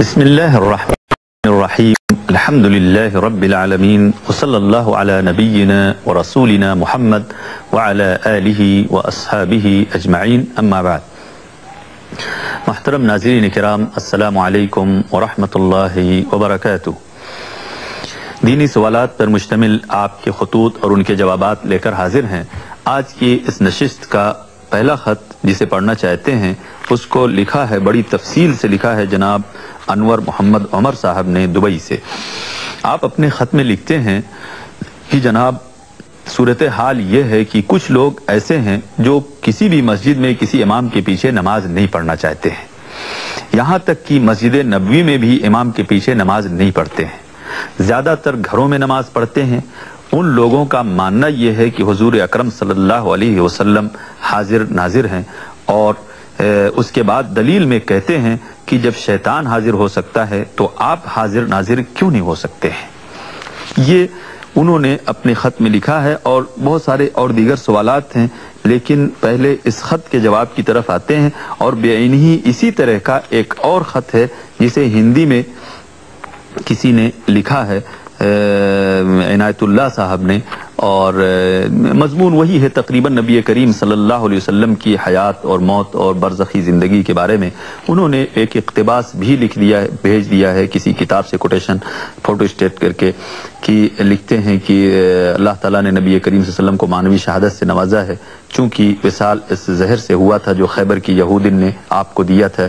بسم اللہ الرحمن الرحیم الحمدللہ رب العالمین وصلی اللہ علی نبینا ورسولنا محمد وعلی آلہ واصحابہ اجمعین اما بعد۔ محترم ناظرین کرام، السلام علیکم ورحمۃ اللہ وبرکاتہ۔ دینی سوالات پر مشتمل آپ کے خطوط اور ان کے جوابات لے کر حاضر ہیں۔ آج کی اس نشست کا پہلا خط جسے پڑھنا چاہتے ہیں اس کو لکھا ہے، بڑی تفصیل سے لکھا ہے جناب انور محمد عمر صاحب نے دبئی سے۔ آپ اپنے خط میں لکھتے ہیں کہ جناب صورتحال یہ ہے کہ کچھ لوگ ایسے ہیں جو کسی بھی مسجد میں کسی امام کے پیچھے نماز نہیں پڑھنا چاہتے ہیں، یہاں تک کہ مسجد نبوی میں بھی امام کے پیچھے نماز نہیں پڑھتے ہیں، زیادہ تر گھروں میں نماز پڑھتے ہیں۔ ان لوگوں کا ماننا یہ ہے کہ حضور اکرم صلی اللہ علیہ وسلم حاضر ناظر ہیں، اور اس کے بعد دلیل میں کہتے ہیں کہ جب شیطان حاضر ہو سکتا ہے تو آپ حاضر ناظر کیوں نہیں ہو سکتے ہیں۔ یہ انہوں نے اپنے خط میں لکھا ہے، اور بہت سارے اور دیگر سوالات ہیں، لیکن پہلے اس خط کے جواب کی طرف آتے ہیں۔ اور بعینہ اسی طرح کا ایک اور خط ہے جسے ہندی میں کسی نے لکھا ہے، عنایت اللہ صاحب نے، اور مضمون وہی ہے تقریباً نبی کریم صلی اللہ علیہ وسلم کی حیات اور موت اور برزخی زندگی کے بارے میں انہوں نے ایک اقتباس بھی لکھ دیا ہے، بھیج دیا ہے کسی کتاب سے کوٹیشن فوٹو اسٹیٹ کر کے، کہ لکھتے ہیں کہ اللہ تعالیٰ نے نبی کریم صلی اللہ علیہ وسلم کو معنوی شہادت سے نوازا ہے، چونکہ وصال اس زہر سے ہوا تھا جو خیبر کی یہودین نے آپ کو دیا تھا۔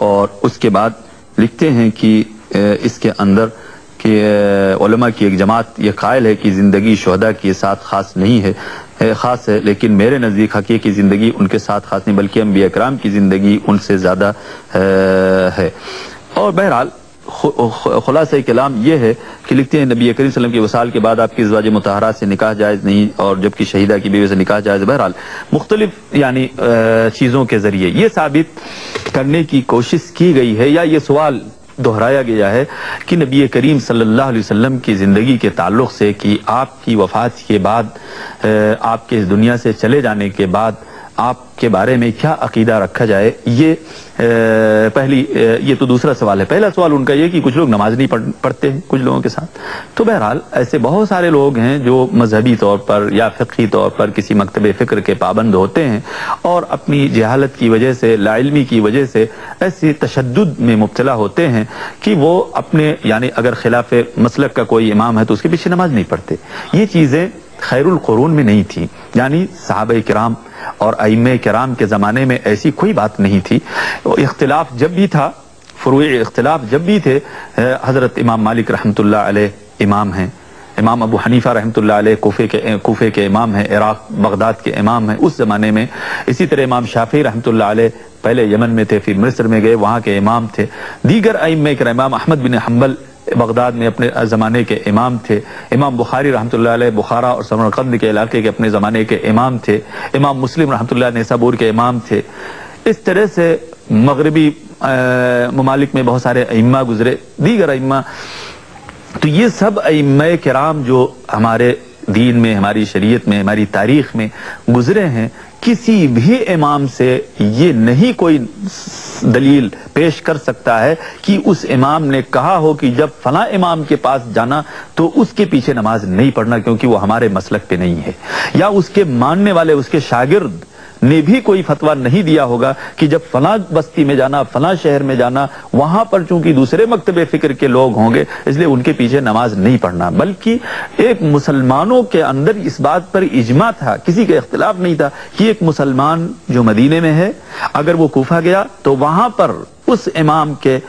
اور اس کے بعد لکھتے ہیں کہ اس کے اندر کہ علماء کی ایک جماعت یہ قائل ہے کہ زندگی شہداء کے ساتھ خاص نہیں ہے، خاص ہے، لیکن میرے نزدیک حقیقی زندگی ان کے ساتھ خاص نہیں بلکہ انبیاء کرام کی زندگی ان سے زیادہ ہے۔ اور بہرحال خلاصہ کلام یہ ہے کہ لکھتے ہیں نبی کریم صلی اللہ علیہ وسلم کے وصال کے بعد آپ کی ازواج مطہرات سے نکاح جائز نہیں، اور جبکہ شہیدہ کی بیوی سے نکاح جائز۔ بہرحال مختلف چیزوں کے ذریعے یہ ثابت کرنے کی کوشش کی گئی ہے، یا یہ سوال دہرایا گیا ہے کہ نبی کریم صلی اللہ علیہ وسلم کی زندگی کے تعلق سے کہ آپ کی وفات کے بعد، آپ کے اس دنیا سے چلے جانے کے بعد آپ کے بارے میں کیا عقیدہ رکھا جائے۔ یہ تو دوسرا سوال ہے۔ پہلا سوال ان کا یہ کہ کچھ لوگ نماز نہیں پڑھتے ہیں کچھ لوگوں کے ساتھ، تو بہرحال ایسے بہت سارے لوگ ہیں جو مذہبی طور پر یا فقہی طور پر کسی مکتب فکر کے پابند ہوتے ہیں، اور اپنی جہالت کی وجہ سے، لا علمی کی وجہ سے ایسی تشدد میں مبتلا ہوتے ہیں کہ وہ اپنے اگر خلاف مسلک کا کوئی امام ہے تو اس کے پیچھے نماز نہیں پڑھتے۔ یہ چیزیں خیر القرون میں نہیں تھی، صحابہ کرام اور ائمہ کرام کے زمانے میں ایسی کوئی بات نہیں تھی۔ اختلاف جب بھی تھا، فروع اختلاف جب بھی تھے، حضرت امام مالک رحمۃ اللہ علیہ امام ہیں، امام ابو حنیفہ رحمۃ اللہ علیہ کوفے کے امام ہیں، عراق بغداد کے امام ہیں اس زمانے میں۔ اسی طرح امام شافعی رحمۃ اللہ علیہ پہلے یمن میں تھے، پھر مصر میں گئے، وہاں کے امام تھے۔ دیگر ائمہ کرام، امام احمد بن حنبل بغداد میں اپنے زمانے کے امام تھے، امام بخاری رحمۃ اللہ علیہ بخارا اور سمرقند کے علاقے کے اپنے زمانے کے امام تھے، امام مسلم رحمۃ اللہ نیسابور کے امام تھے۔ اس طرح سے مغربی ممالک میں بہت سارے ائمہ گزرے، دیگر ائمہ۔ تو یہ سب ائمہ کرام جو ہمارے دین میں، ہماری شریعت میں، ہماری تاریخ میں گزرے ہیں، کسی بھی امام سے یہ نہیں کوئی دلیل پیش کر سکتا ہے کہ اس امام نے کہا ہو کہ جب فلاں امام کے پاس جانا تو اس کے پیچھے نماز نہیں پڑھنا کیونکہ وہ ہمارے مسلک پہ نہیں ہے، یا اس کے ماننے والے، اس کے شاگرد نے بھی کوئی فتویٰ نہیں دیا ہوگا کہ جب فلاں بستی میں جانا، فلاں شہر میں جانا، وہاں پر چونکہ دوسرے مکتب فکر کے لوگ ہوں گے اس لیے ان کے پیچھے نماز نہیں پڑھنا۔ بلکہ ایک مسلمانوں کے اندر اس بات پر اجماع تھا، کسی کا اختلاف نہیں تھا کہ ایک مسلمان جو مدینے میں ہے اگر وہ کوفہ گیا تو وہاں پر اس امام کے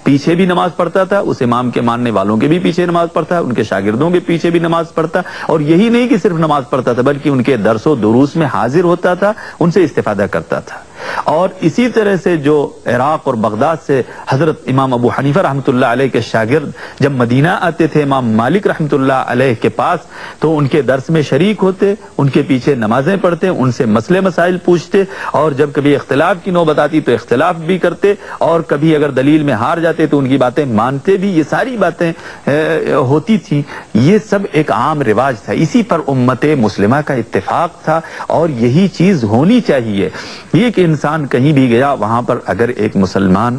پیچھے بھی نماز پڑھتا تھا، اس امام کے ماننے والوں کے بھی پیچھے نماز پڑھتا، ان کے شاگردوں کے پیچھے بھی نماز پڑھتا، اور یہی نہیں کہ صرف نماز پڑھتا تھا بلکہ ان کے درس و دروس میں حاضر ہوتا تھا، ان سے استفادہ کرتا تھا۔ اور اسی طرح سے جو عراق اور بغداد سے حضرت امام ابو حنیفہ رحمۃ اللہ علیہ کے شاگرد جب مدینہ آتے تھے امام مالک رحمۃ اللہ علیہ کے پاس تو ان کے درس میں شریک ہوتے، ان کے پیچھے نمازیں پڑھتے، ان سے مسئلے مسائل پوچھتے، اور جب کبھی اختلاف کی نوبت آتی تو اختلاف بھی کرتے، اور کبھی اگر دلیل میں ہار جاتے تو ان کی باتیں مانتے بھی۔ یہ ساری باتیں ہوتی تھیں، یہ سب ایک عام رواج تھا، اسی پر امت مسلمہ کا اتفاق تھا، اور یہی چیز ہونی چاہیے۔ یہ کہ انسان کہیں بھی گیا وہاں پر اگر ایک مسلمان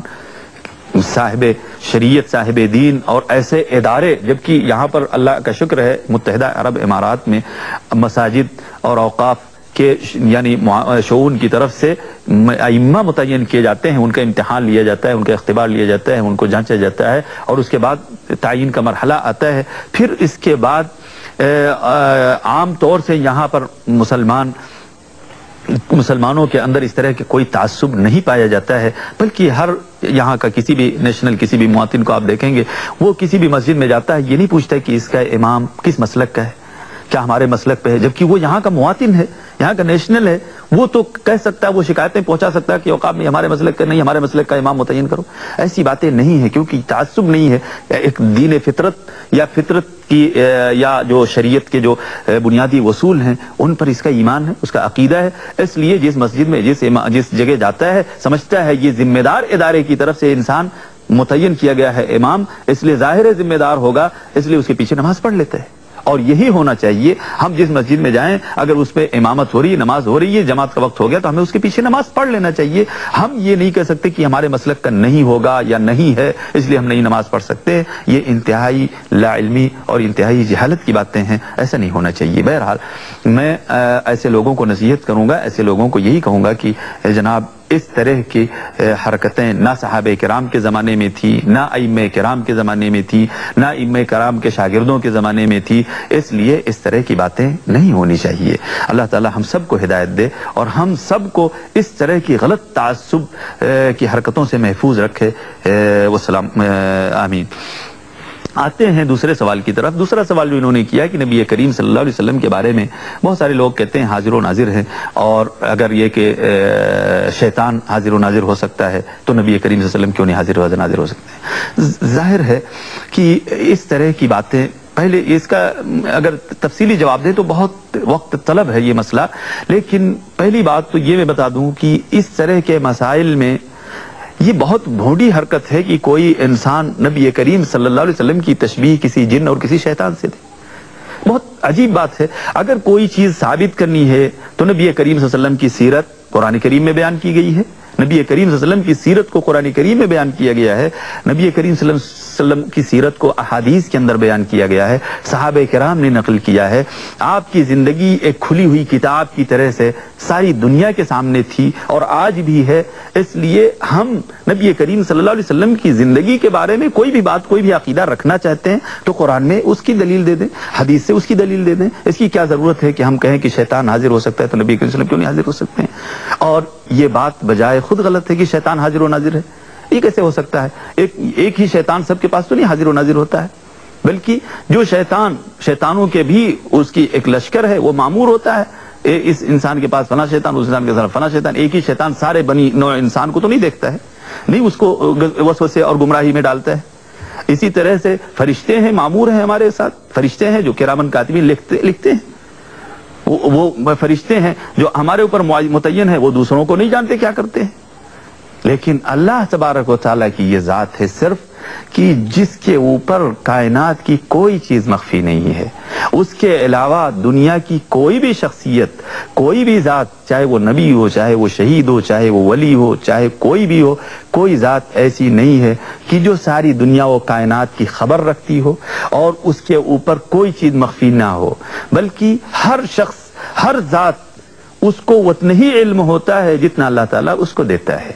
صاحب شریعت، صاحب دین اور ایسے ادارے، جبکہ یہاں پر اللہ کا شکر ہے متحدہ عرب امارات میں مساجد اور اوقاف کے یعنی شؤون کی طرف سے ائمہ متعین کیے جاتے ہیں، ان کا امتحان لیا جاتا ہے، ان کا اختبار لیا جاتا ہے، ان کو جانچا جاتا ہے اور اس کے بعد تعین کا مرحلہ آتا ہے۔ پھر اس کے بعد عام طور سے یہاں پر مسلمانوں کے اندر اس طرح کے کوئی تعصب نہیں پایا جاتا ہے، بلکہ ہر یہاں کا کسی بھی نیشنل کسی بھی مواطن کو آپ دیکھیں گے وہ کسی بھی مسجد میں جاتا ہے، یہ نہیں پوچھتا کہ اس کا امام کس مسلک کا ہے، کیا ہمارے مسلک پہ ہے، جبکہ وہ یہاں کا مواطن ہے، یہاں کا نیشنل ہے، وہ تو کہہ سکتا ہے، وہ شکایتیں پہنچا سکتا ہے کہ اوقاف میں ہمارے مسلک کا نہیں، ہمارے مسلک کا امام متعین کرو۔ ایسی باتیں نہیں ہیں، کیونکہ تعصب نہیں ہے۔ ایک دین فطرت یا فطرت کی یا جو شریعت کے جو بنیادی اصول ہیں ان پر اس کا ایمان ہے، اس کا عقیدہ ہے۔ اس لیے جس مسجد میں جس جگہ جاتا ہے سمجھتا ہے یہ ذمہ دار ادارے کی طرف سے انسان متعین کیا گیا ہے امام، اس لیے ظاہر ذمہ دار ہوگا، اس لیے اس کے پیچھے نماز پڑھ لیتا ہے۔ اور یہی ہونا چاہیے، ہم جس مسجد میں جائیں اگر اس پہ امامت ہو رہی ہے، نماز ہو رہی ہے، جماعت کا وقت ہو گیا تو ہمیں اس کے پیچھے نماز پڑھ لینا چاہیے۔ ہم یہ نہیں کہہ سکتے کہ ہمارے مسلک کا نہیں ہوگا یا نہیں ہے اس لیے ہم نہیں نماز پڑھ سکتے، یہ انتہائی لا علمی اور انتہائی جہالت کی باتیں ہیں، ایسا نہیں ہونا چاہیے۔ بہرحال میں ایسے لوگوں کو نصیحت کروں گا، ایسے لوگوں کو یہی کہوں گا کہ جناب اس طرح کی حرکتیں نہ صحابہ کرام کے زمانے میں تھی، نہ ائمہ کرام کے زمانے میں تھی، نہ ائمہ کرام کے شاگردوں کے زمانے میں تھی، اس لیے اس طرح کی باتیں نہیں ہونی چاہیے۔ اللہ تعالی ہم سب کو ہدایت دے اور ہم سب کو اس طرح کی غلط تعصب کی حرکتوں سے محفوظ رکھے۔ والسلام آمین۔ آتے ہیں دوسرے سوال کی طرف۔ دوسرا سوال جو انہوں نے کیا کہ نبی کریم صلی اللہ علیہ وسلم کے بارے میں بہت سارے لوگ کہتے ہیں حاضر و ناظر ہیں، اور اگر یہ کہ شیطان حاضر و ناظر ہو سکتا ہے تو نبی کریم صلی اللہ علیہ وسلم کیوں نہیں حاضر و ناظر ہو سکتے ہیں؟ ظاہر ہے کہ اس طرح کی باتیں، پہلے اس کا اگر تفصیلی جواب دیں تو بہت وقت طلب ہے یہ مسئلہ، لیکن پہلی بات تو یہ میں بتا دوں کہ اس طرح کے مسائل میں یہ بہت بھونڈی حرکت ہے کہ کوئی انسان نبی کریم صلی اللہ علیہ وسلم کی تشبیہ کسی جن اور کسی شیطان سے دے۔ بہت عجیب بات ہے۔ اگر کوئی چیز ثابت کرنی ہے تو نبی کریم صلی اللہ علیہ وسلم کی سیرت قرآن کریم میں بیان کی گئی ہے، نبی کریم صلی اللہ علیہ وسلم کی سیرت کو قرآن کریم میں بیان کیا گیا ہے، نبی کریم صلی اللہ علیہ وسلم کی سیرت کو احادیث کے اندر بیان کیا گیا ہے، صحابہ کرام نے نقل کیا ہے۔ آپ کی زندگی ایک کھلی ہوئی کتاب کی طرح سے ساری دنیا کے سامنے تھی اور آج بھی ہے، اس لیے ہم نبی کریم صلی اللہ علیہ وسلم کی زندگی کے بارے میں کوئی بھی بات، کوئی بھی عقیدہ رکھنا چاہتے ہیں تو قرآن میں اس کی دلیل دے دیں، حدیث سے اس کی دلیل دے دیں۔ اس کی کیا ضرورت ہے کہ ہم کہیں کہ شیطان حاضر ہو سکتا ہے تو نبی کریم صلی اللہ علیہ وسلم کیوں نہیں حاضر ہو سکتے ہیں؟ اور یہ بات بجائے خود غلط ہے کہ شیطان حاضر و ناظر ہے، یہ کیسے ہو سکتا ہے؟ ایک ہی شیطان سب کے پاس تو نہیں حاضر و ناظر ہوتا ہے، بلکہ جو شیطانوں کے بھی اس کی ایک لشکر ہے، وہ مامور ہوتا ہے۔ اس انسان کے پاس فنا شیطان، اس انسان کے پاس فنا شیطان، ایک ہی شیطان سارے بنی نوع انسان کو تو نہیں دیکھتا ہے، نہیں اس کو وسوسے اور گمراہی میں ڈالتا ہے۔ اسی طرح سے فرشتے ہیں، مامور ہیں ہمارے ساتھ، فرشتے ہیں جو کرامن کاتبین لکھتے ہیں، وہ فرشتے ہیں جو ہمارے اوپر متعین ہے، وہ دوسروں کو نہیں جانتے کیا کرتے ہیں۔ لیکن اللہ تبارک و تعالیٰ کی یہ ذات ہے صرف کہ جس کے اوپر کائنات کی کوئی چیز مخفی نہیں ہے، اس کے علاوہ دنیا کی کوئی بھی شخصیت، کوئی بھی ذات، چاہے وہ نبی ہو، چاہے وہ شہید ہو، چاہے وہ ولی ہو، چاہے کوئی بھی ہو، کوئی ذات ایسی نہیں ہے کہ جو ساری دنیا و کائنات کی خبر رکھتی ہو اور اس کے اوپر کوئی چیز مخفی نہ ہو، بلکہ ہر شخص، ہر ذات اس کو اتنا ہی علم ہوتا ہے جتنا اللہ تعالیٰ اس کو دیتا ہے،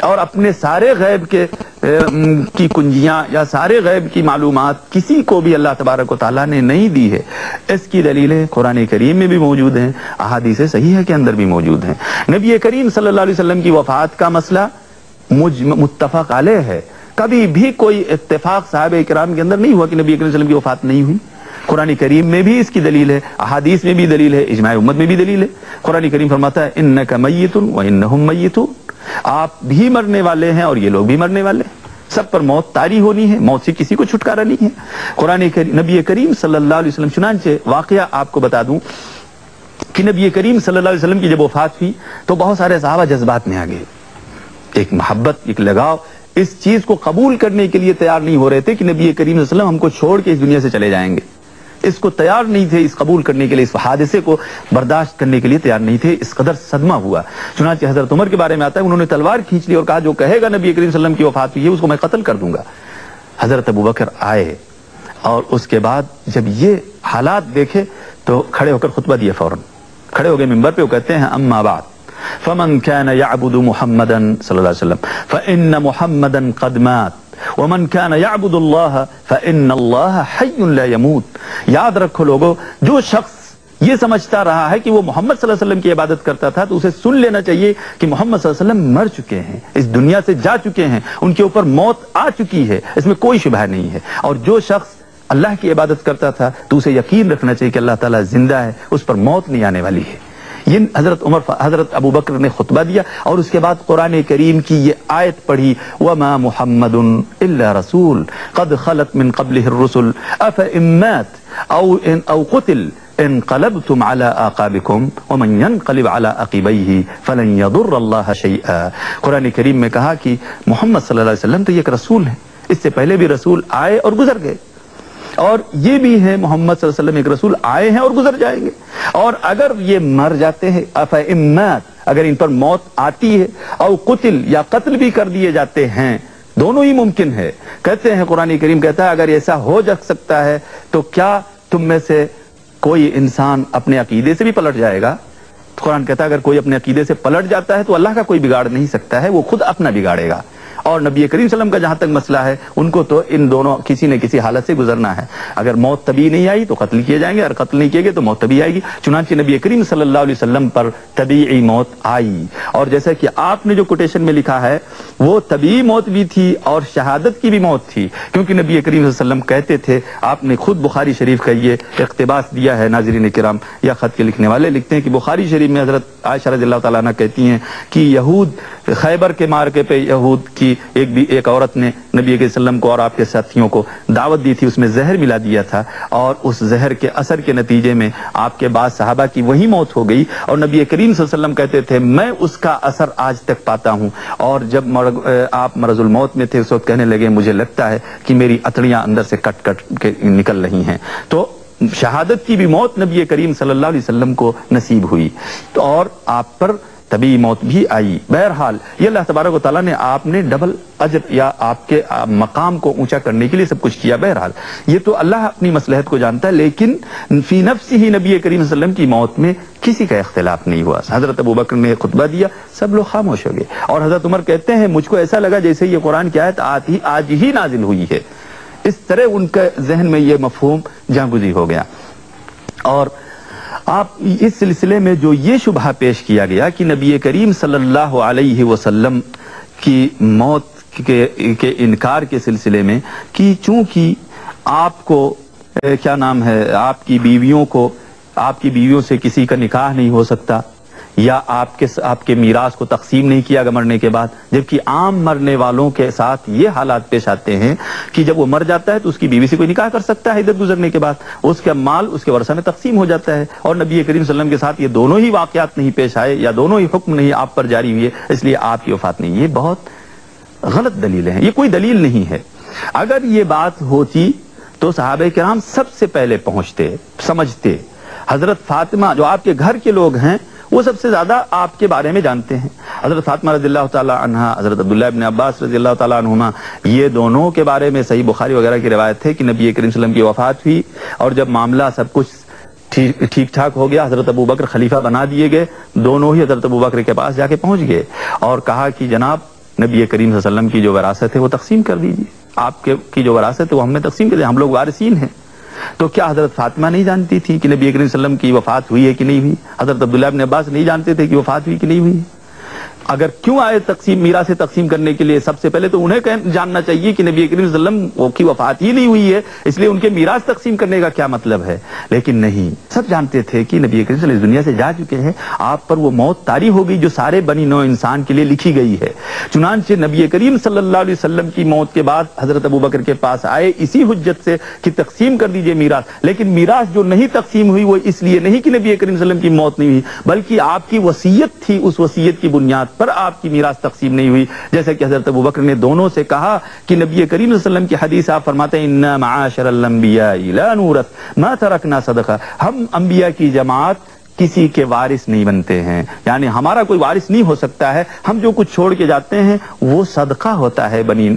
اور اپنے سارے غیب کی کنجیاں یا سارے غیب کی معلومات کسی کو بھی اللہ تبارک و تعالیٰ نے نہیں دی ہے۔ اس کی دلیلیں قرآن کریم میں بھی موجود ہیں، احادیث صحیحہ کے اندر بھی موجود ہیں۔ نبی کریم صلی اللہ علیہ وسلم کی وفات کا مسئلہ متفق علیہ ہے، کبھی بھی کوئی اتفاق صحابہ کرام کے اندر نہیں ہوا کہ نبی کریم صلی اللہ علیہ وسلم کی وفات نہیں ہوئی۔ قرآن کریم میں بھی اس کی دلیل ہے، احادیث میں بھی دلیل ہے، اجماع امت میں بھی دلیل ہے۔ قرآن کریم فرماتا ہے انک میت وانہم میتون، آپ بھی مرنے والے ہیں اور یہ لوگ بھی مرنے والے ہیں، سب پر موت طاری ہونی ہے، موت سے کسی کو چھٹکارا نہیں ہے۔ قرآن کریم، نبی کریم صلی اللہ علیہ وسلم، چنانچہ واقعہ آپ کو بتا دوں کہ نبی کریم صلی اللہ علیہ وسلم کی جب وفات ہوئی تو بہت سارے صحابہ جذبات میں آ گئے، ایک محبت، ایک لگاؤ، اس چیز کو قبول کرنے کے لیے تیار نہیں ہو رہے تھے کہ نبی کریم صلی اللہ علیہ وسلم ہم کو چھوڑ کے اس دنیا سے چلے جائیں گے، اس کو تیار نہیں تھے اس قبول کرنے کے لیے، اس حادثے کو برداشت کرنے کے لیے تیار نہیں تھے، اس قدر صدمہ ہوا۔ چنانچہ حضرت عمر کے بارے میں آتا ہے انہوں نے تلوار کھینچ لی اور کہا جو کہے گا نبی کریم صلی اللہ علیہ وسلم کی وفات ہوئی ہے اس کو میں قتل کر دوں گا۔ حضرت ابوبکر آئے اور اس کے بعد جب یہ حالات دیکھے تو کھڑے ہو کر خطبہ دیا، فوراً کھڑے ہو گئے ممبر پہ، وہ کہتے ہیں اما بعد فمن كان يعبد محمدا صلی اللہ علیہ وسلم فإن محمدا قد مات ومن كان يعبد الله فإن الله حي لا يموت۔ یاد رکھو لوگو، جو شخص یہ سمجھتا رہا ہے کہ وہ محمد صلی اللہ علیہ وسلم کی عبادت کرتا تھا تو اسے سن لینا چاہیے کہ محمد صلی اللہ علیہ وسلم مر چکے ہیں، اس دنیا سے جا چکے ہیں، ان کے اوپر موت آ چکی ہے، اس میں کوئی شبہ نہیں ہے۔ اور جو شخص اللہ کی عبادت کرتا تھا تو اسے یقین رکھنا چاہیے کہ اللہ تعالیٰ زندہ ہے، اس پر موت نہیں آنے والی ہے۔ یہ حضرت ابوبکر نے خطبہ دیا اور اس کے بعد قرآن کریم کی یہ آیت پڑھی، وَمَا مُحَمَّدٌ إِلَّا رَسُولٌ قَدْ خَلَتْ مِن قَبْلِهِ الرُّسُلُ أَفَإِن مَّاتَ أَوْ قُتِلَ انقلبتم على آقابكم ومن ينقلب على عقبيه فلن يضر الله شيئا۔ قرآن کریم میں کہا کہ محمد صلی اللہ علیہ وسلم تو ایک رسول ہے، اس سے پہلے بھی رسول آئے اور گزر گئے، اور یہ بھی ہے محمد صلی اللہ علیہ وسلم ایک رسول آئے ہیں اور گزر جائیں گے، اور اگر یہ مر جاتے ہیں افإن مات، اگر ان پر موت آتی ہے، او قتل یا قتل بھی کر دیے جاتے ہیں، دونوں ہی ممکن ہے۔ کہتے ہیں قرآن کریم کہتا ہے اگر ایسا ہو جا سکتا ہے تو کیا تم میں سے کوئی انسان اپنے عقیدے سے بھی پلٹ جائے گا؟ قرآن کہتا ہے اگر کوئی اپنے عقیدے سے پلٹ جاتا ہے تو اللہ کا کوئی بگاڑ نہیں سکتا ہے، وہ خود اپنا بگاڑے گا۔ اور نبی کریم صلی اللہ علیہ وسلم کا جہاں تک مسئلہ ہے ان کو تو ان دونوں کسی نہ کسی حالت سے گزرنا ہے، اگر موت طبی نہیں آئی تو قتل کیے جائیں گے، اگر قتل نہیں کیے گئے تو موت طبی آئے گی۔ چنانچہ نبی کریم صلی اللہ علیہ وسلم پر طبیعی موت آئی، اور جیسا کہ آپ نے جو کوٹیشن میں لکھا ہے وہ طبیعی موت بھی تھی اور شہادت کی بھی موت تھی، کیونکہ نبی کریم صلی اللہ علیہ وسلم کہتے تھے، آپ نے خود بخاری شریف کا یہ اقتباس دیا ہے، ناظرین کرام یا خط کے لکھنے والے لکھتے ہیں کہ بخاری شریف میں حضرت عائشہ رضی اللہ تعالیٰ عنہ کہتی ہیں کہ یہود خیبر کے مارکے پہ یہود کی ایک عورت نے نبی صلی اللہ علیہ وسلم کو اور آپ کے ساتھیوں کو دعوت دی تھی، اس میں زہر ملا دیا تھا، اور اس زہر کے اثر کے نتیجے میں آپ کے بعض صحابہ کی وہی موت ہو گئی، اور نبی کریم صلی اللہ علیہ وسلم کہتے تھے میں اس کا اثر آج تک پاتا ہوں، اور جب آپ مرض الموت میں تھے اس وقت کہنے لگے مجھے لگتا ہے کہ میری اتڑیاں اندر سے کٹ کٹ کے نکل رہی ہیں۔ تو شہادت کی بھی موت نبی کریم صلی اللہ علیہ وسلم کو نصیب ہوئی، اور آپ پر طبی موت بھی آئی۔ بہرحال یہ اللہ تبارک و تعالیٰ نے آپ نے ڈبل اجر یا آپ کے مقام کو اونچا کرنے کے لیے سب کچھ کیا۔ بہرحال یہ تو اللہ اپنی مصلحت کو جانتا ہے، لیکن فی نفسی ہی نبی کریم صلی اللہ علیہ وسلم کی موت میں کسی کا اختلاف نہیں ہوا۔ حضرت ابوبکر نے خطبہ دیا، سب لوگ خاموش ہو گئے، اور حضرت عمر کہتے ہیں مجھ کو ایسا لگا جیسے یہ قرآن کی آیت آج ہی نازل ہوئی ہے، اس طرح ان کے ذہن میں یہ مفہوم جاگزی ہو گیا۔ اور آپ اس سلسلے میں جو یہ شبہ پیش کیا گیا کہ نبی کریم صلی اللہ علیہ وسلم کی موت کے انکار کے سلسلے میں کہ چونکہ آپ کو کیا نام ہے آپ کی بیویوں سے کسی کا نکاح نہیں ہو سکتا، یا آپ کے میراث کو تقسیم نہیں کیا گیا مرنے کے بعد، جبکہ عام مرنے والوں کے ساتھ یہ حالات پیش آتے ہیں کہ جب وہ مر جاتا ہے تو اس کی بیوی سے کوئی نکاح کر سکتا ہے عدت گزرنے کے بعد، اس کا مال اس کے ورثہ میں تقسیم ہو جاتا ہے، اور نبی کریم صلی اللہ علیہ وسلم کے ساتھ یہ دونوں ہی واقعات نہیں پیش آئے یا دونوں ہی حکم نہیں آپ پر جاری ہوئے، اس لیے آپ کی وفات نہیں۔ یہ بہت غلط دلیلیں ہیں، یہ کوئی دلیل نہیں ہے۔ اگر یہ بات ہوتی تو صحابہ کرام سب سے پہلے پہنچتے، سمجھتے۔ حضرت فاطمہ جو آپ کے گھر کے لوگ ہیں وہ سب سے زیادہ آپ کے بارے میں جانتے ہیں، حضرت فاطمہ رضی اللہ تعالیٰ عنہ، حضرت عبداللہ ابن عباس رضی اللہ تعالیٰ عنہما، یہ دونوں کے بارے میں صحیح بخاری وغیرہ کی روایت ہے کہ نبی کریم صلی اللہ علیہ وسلم کی وفات ہوئی، اور جب معاملہ سب کچھ ٹھیک ٹھاک ہو گیا، حضرت ابوبکر خلیفہ بنا دیے گئے، دونوں ہی حضرت ابوبکر کے پاس جا کے پہنچ گئے اور کہا کہ جناب نبی کریم صلی اللہ علیہ وسلم کی جو وراثت ہے وہ تقسیم کر دیجیے، آپ کی جو وراثت ہے وہ ہم نے تقسیم کر دی، ہم لوگ وارثین ہیں۔ تو کیا حضرت فاطمہ نہیں جانتی تھی کہ نبی کریم صلی اللہ علیہ وسلم کی وفات ہوئی ہے کہ نہیں ہوئی؟ حضرت عبداللہ ابن عباس نہیں جانتے تھے کہ وفات ہوئی کہ نہیں ہوئی؟ اگر کیوں آئے میراث تقسیم کرنے کے لیے، سب سے پہلے تو انہیں جاننا چاہیے کہ نبی کریم صلی اللہ علیہ وسلم کی وفات ہی نہیں ہوئی ہے، اس لیے ان کے میراث تقسیم کرنے کا کیا مطلب ہے؟ لیکن نہیں، سب جانتے تھے کہ نبی کریم صلی اللہ علیہ وسلم اس دنیا سے جا چکے ہیں، آپ پر وہ موت طاری ہو گئی جو سارے بنی نوع انسان کے لیے لکھی گئی ہے۔ چنانچہ نبی کریم صلی اللہ علیہ وسلم کی موت کے بعد حضرت ابوبکر کے پاس آئے اسی حجت سے کہ تقسیم کر دیجئے میراث، لیکن میراث جو نہیں تقسیم ہوئی وہ اس لیے نہیں کہ نبی کریم صلی اللہ علیہ وسلم کی موت نہیں ہوئی، بلکہ آپ کی وصیت تھی، اس وصیت کی بنیاد پر آپ کی میراث تقسیم نہیں ہوئی. جیسا کہ حضرت ابوبکر نے دونوں سے کہا کہ نبی کریم صلی اللہ علیہ وسلم کی حدیث آپ فرماتے ہیں اِنَّا مَعَاشَرَ الْأَنْبِيَاءِ لَا نُورَثُ مَا تَرَكْنَا صَدَقَةً، ہم انبیاء کی جماعت کسی کے وارث نہیں بنتے ہیں، یعنی ہمارا کوئی وارث نہیں ہو سکتا ہے، ہم جو کچھ چھوڑ کے جاتے ہیں وہ صدقہ ہوتا ہے بنی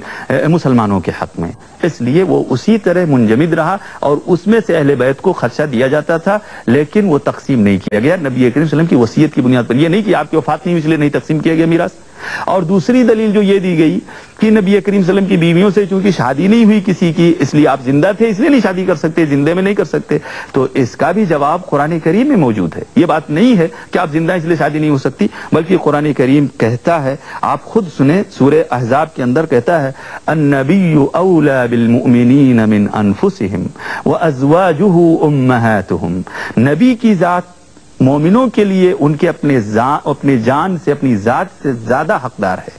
مسلمانوں کے حق میں. اس لیے وہ اسی طرح منجمد رہا اور اس میں سے اہل بیت کو خدشہ دیا جاتا تھا، لیکن وہ تقسیم نہیں کیا گیا نبی کریم صلی اللہ علیہ وسلم کی وصیت کی بنیاد پر. یہ نہیں کہ آپ کی وفات نہیں ہوئی اس لیے نہیں تقسیم کیا گیا میراث. اور دوسری دلیل جو یہ دی گئی کہ نبی کریم صلی اللہ علیہ وسلم کی بیویوں سے چونکہ شادی نہیں ہوئی کسی کی، اس لیے آپ زندہ تھے اس لیے نہیں شادی کر سکتے، زندے میں نہیں کر سکتے، تو اس کا بھی جواب قرآن کریم میں موجود ہے. یہ بات نہیں ہے کہ آپ زندہ اس لیے شادی نہیں ہو سکتی، بلکہ قرآن کریم کہتا ہے، آپ خود سنیں سورہ احزاب کے اندر کہتا ہے النبی اولا بالمؤمنین من انفسہم وازواجہ امہاتہم، نبی کی ذات مومنوں کے لیے ان کے اپنے جان سے اپنی ذات سے زیادہ حقدار ہے.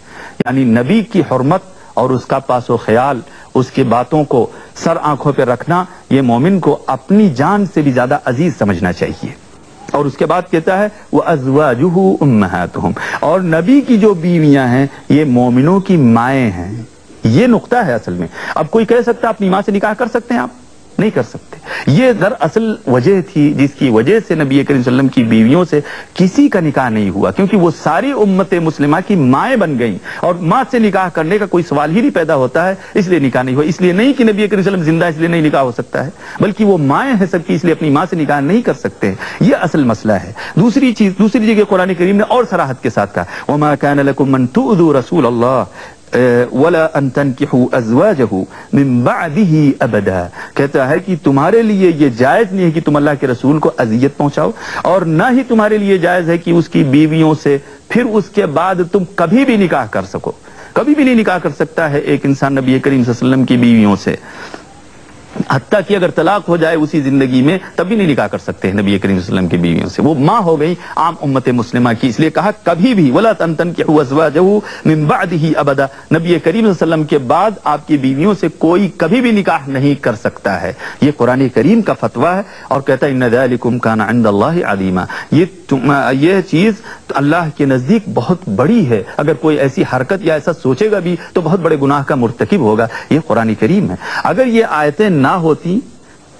یعنی نبی کی حرمت اور اس کا پاس و خیال، اس کی باتوں کو سر آنکھوں پہ رکھنا، یہ مومن کو اپنی جان سے بھی زیادہ عزیز سمجھنا چاہیے. اور اس کے بعد کہتا ہے وَأَزْوَاجُهُ أُمَّهَاتُهُمْ، اور نبی کی جو بیویاں ہیں یہ مومنوں کی مائیں ہیں. یہ نقطہ ہے اصل میں. اب کوئی کہہ سکتا اپنی ماں سے نکاح کر سکتے ہیں؟ آپ نہیں کر سکتے. یہ دراصل وجہ تھی جس کی وجہ سے نبی کریم صلی اللہ علیہ وسلم کی بیویوں سے کسی کا نکاح نہیں ہوا، کیونکہ وہ ساری امت مسلمہ کی مائیں بن گئیں اور ماں سے نکاح کرنے کا کوئی سوال ہی نہیں پیدا ہوتا ہے، اس لیے نکاح نہیں ہوا. اس لیے نہیں کہ نبی کریم صلی اللہ علیہ وسلم زندہ اس لیے نہیں نکاح ہو سکتا ہے، بلکہ وہ مائیں ہیں سب کی، اس لیے اپنی ماں سے نکاح نہیں کر سکتے. یہ اصل مسئلہ ہے. دوسری جگہ قرآن کریم نے اور صراحت کے ساتھ کہا وَمَا كَانَ لَكُمْ مَن تُؤْذُوا رَسُولَ اللَّهِ وَلَا أَن تَنْكِحُوا أَزْوَاجَهُ مِن بَعْدِهِ أَبَدًا، کہتا ہے کہ تمہارے لیے یہ جائز نہیں ہے کہ تم اللہ کے رسول کو اذیت پہنچاؤ، اور نہ ہی تمہارے لیے جائز ہے کہ اس کی بیویوں سے پھر اس کے بعد تم کبھی بھی نکاح کر سکو. کبھی بھی نہیں نکاح کر سکتا ہے ایک انسان نبی کریم صلی اللہ علیہ وسلم کی بیویوں سے، حتیٰ کہ اگر طلاق ہو جائے اسی زندگی میں تب بھی نہیں نکاح کر سکتے ہیں نبی کریم صلی اللہ علیہ وسلم کی بیویوں سے. وہ ماں ہو گئی عام امت مسلمہ کی، اس لیے کہا کبھی بھی وَلَا تَنْكِحُوا أَزْوَاجَهُ مِن بَعْدِهِ أَبَدًا، نبی کریم صلی اللہ علیہ وسلم کے بعد آپ کی بیویوں سے کوئی کبھی بھی نکاح نہیں کر سکتا ہے. یہ قرآن کریم کا فتویٰ ہے اور کہتا ہے إِنَّ ذَلِكُمْ كَانَ عِنْدَ اللَّهِ عَظِيمًا، یہ چیز اللہ کے نزدیک بہت بڑی ہے. اگر کوئی ایسی حرکت یا ایسا سوچے گا بھی تو بہت بڑے گناہ کا مرتکب ہوگا. یہ قرآن کریم ہے. اگر یہ آیتیں نہ ہوتی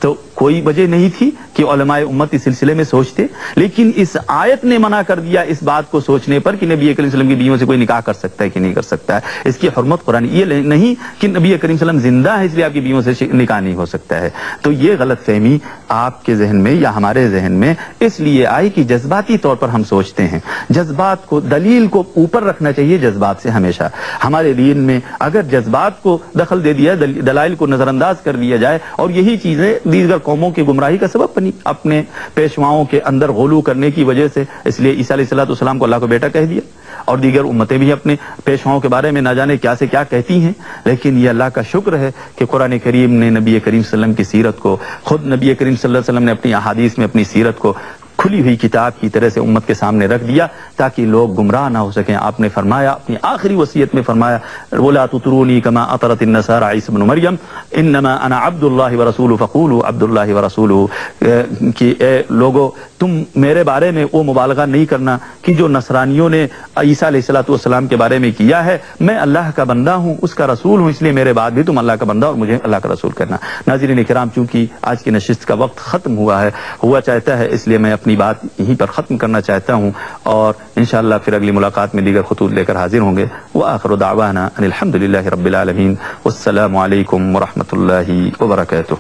تو کوئی وجہ نہیں تھی کہ علماء امت اس سلسلے میں سوچتے، لیکن اس آیت نے منع کر دیا اس بات کو سوچنے پر کہ نبی کریم صلی اللہ علیہ وسلم کی بیویوں سے کوئی نکاح کر سکتا ہے کہ نہیں کر سکتا ہے. اس کی حرمت قرآن، یہ نہیں کہ نبی کریم صلی اللہ علیہ وسلم زندہ ہے اس لیے آپ کی بیویوں سے نکاح نہیں ہو سکتا ہے. تو یہ غلط فہمی آپ کے ذہن میں یا ہمارے ذہن میں اس لیے آئی کہ جذباتی طور پر ہم سوچتے ہیں. جذبات کو، دلیل کو اوپر رکھنا چاہیے جذبات سے ہمیشہ. ہمارے دین میں اگر جذبات کو دخل دے دیا، دلائل کو نظر انداز کر دیا جائے اور یہی چیزیں دیگر قوموں کی گمراہی کا سبب بنی، اپنے پیشواؤں کے اندر غلو کرنے کی وجہ سے. اس لیے عیسیٰ علیہ السلام کو اللہ کو بیٹا کہہ دیا اور دیگر امتیں بھی اپنے پیشواؤں کے بارے میں نہ جانے کیا سے کیا کہتی ہیں. لیکن یہ اللہ کا شکر ہے کہ قرآن کریم نے نبی کریم صلی اللہ علیہ وسلم کی سیرت کو، خود نبی کریم صلی اللہ علیہ وسلم نے اپنی احادیث میں اپنی سیرت کو کھلی ہوئی کتاب کی طرح سے امت کے سامنے رکھ دیا تاکہ لوگ گمراہ نہ ہو سکیں. آپ نے فرمایا اپنی آخری وصیت میں فرمایا وَلَا تُطْرُونِي كَمَا أَطَرَتِ النَّصَارَىٰ عِيسَىٰ ابْنُ مَرْيَمَ إِنَّمَا أَنَا عَبْدُ اللَّهِ وَرَسُولُهُ فَقُولُوا عَبْدُ اللَّهِ وَرَسُولُهُ، کہ اے لوگو تم میرے بارے میں وہ مبالغہ نہیں کرنا کہ جو نصرانیوں نے عیسیٰ علیہ السلام کے بارے میں کیا ہے. میں اللہ کا بندہ ہوں، اس کا رسول ہوں، اس لیے میرے بعد بھی تم اللہ کا بندہ اور مجھے اللہ کا رسول کرنا. ناظرین کرام، چونکہ آج کی نشست کا وقت ختم ہوا چاہتا ہے، اس لیے میں اپنی بات یہیں پر ختم کرنا چاہتا ہوں اور انشاءاللہ پھر اگلی ملاقات میں دیگر خطوط لے کر حاضر ہوں گے. وآخر دعوانا ان الحمدللہ رب العالمین، والسلام علیکم ورحمۃ اللہ وبرکاتہ.